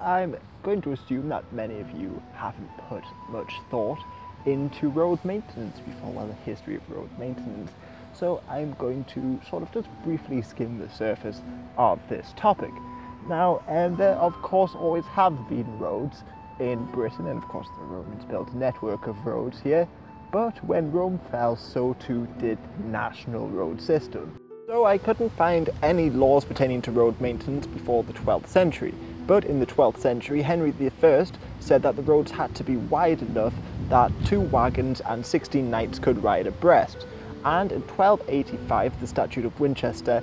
I'm going to assume that many of you haven't put much thought into road maintenance before, well, the history of road maintenance. So I'm going to sort of just briefly skim the surface of this topic. Now, there of course always have been roads in Britain, and of course the Romans built a network of roads here, but when Rome fell, so too did the national road system. So I couldn't find any laws pertaining to road maintenance before the 12th century, but in the 12th century Henry I said that the roads had to be wide enough that 2 wagons and 16 knights could ride abreast. And in 1285 the Statute of Winchester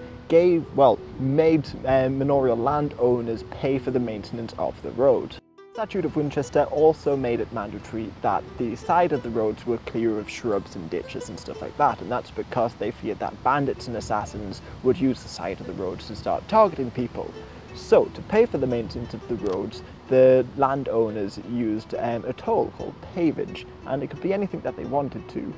made manorial landowners pay for the maintenance of the road. The Statute of Winchester also made it mandatory that the side of the roads were clear of shrubs and ditches and stuff like that, and that's because they feared that bandits and assassins would use the side of the roads to start targeting people. So, to pay for the maintenance of the roads, the landowners used a toll called pavage, and it could be anything that they wanted to,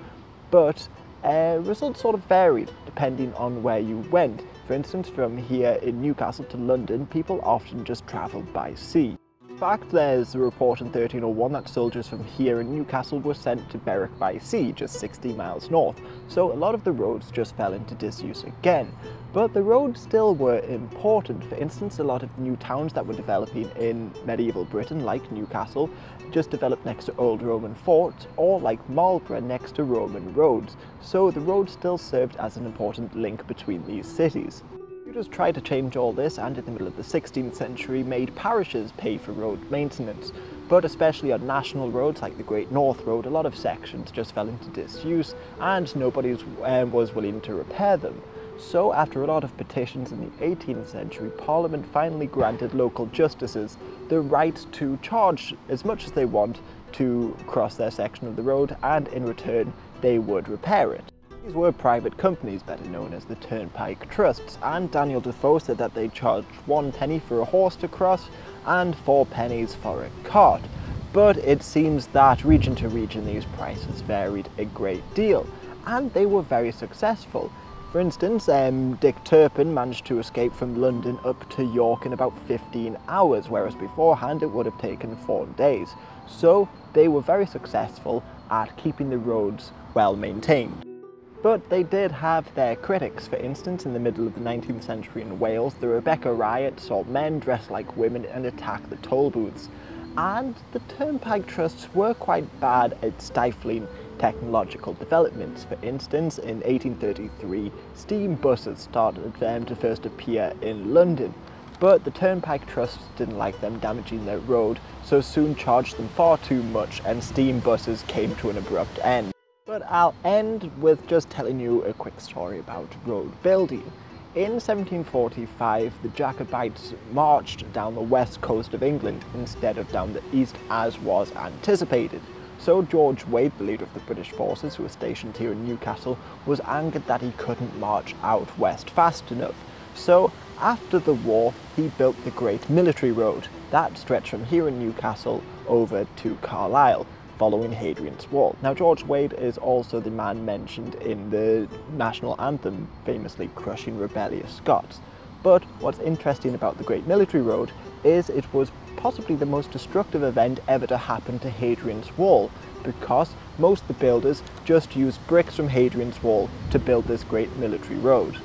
but results sort of varied depending on where you went. For instance, from here in Newcastle to London, people often just travelled by sea. In fact, there's a report in 1301 that soldiers from here in Newcastle were sent to Berwick by sea, just 60 miles north, so a lot of the roads just fell into disuse again. But the roads still were important. For instance, a lot of new towns that were developing in medieval Britain, like Newcastle, just developed next to old Roman forts, or like Marlborough next to Roman roads, so the roads still served as an important link between these cities. Tudors tried to change all this, and in the middle of the 16th century made parishes pay for road maintenance, but especially on national roads like the Great North Road, a lot of sections just fell into disuse and nobody was willing to repair them. So after a lot of petitions in the 18th century, Parliament finally granted local justices the right to charge as much as they want to cross their section of the road, and in return they would repair it. These were private companies, better known as the Turnpike Trusts, and Daniel Defoe said that they charged 1 penny for a horse to cross and 4 pennies for a cart. But it seems that region to region these prices varied a great deal, and they were very successful. For instance, Dick Turpin managed to escape from London up to York in about 15 hours, whereas beforehand it would have taken 4 days. So they were very successful at keeping the roads well maintained. But they did have their critics. For instance, in the middle of the 19th century in Wales, the Rebecca Riot saw men dressed like women and attack the toll booths. And the Turnpike Trusts were quite bad at stifling technological developments. For instance, in 1833, steam buses started to first appear in London, but the Turnpike Trusts didn't like them damaging their road, so soon charged them far too much, and steam buses came to an abrupt end. But I'll end with just telling you a quick story about road building. In 1745, the Jacobites marched down the west coast of England instead of down the east as was anticipated. So George Wade, the leader of the British forces who were stationed here in Newcastle, was angered that he couldn't march out west fast enough. So after the war, he built the Great Military Road that stretched from here in Newcastle over to Carlisle, following Hadrian's Wall. Now, George Wade is also the man mentioned in the national anthem, famously crushing rebellious Scots. But what's interesting about the Great Military Road is it was possibly the most destructive event ever to happen to Hadrian's Wall, because most of the builders just used bricks from Hadrian's Wall to build this Great Military Road.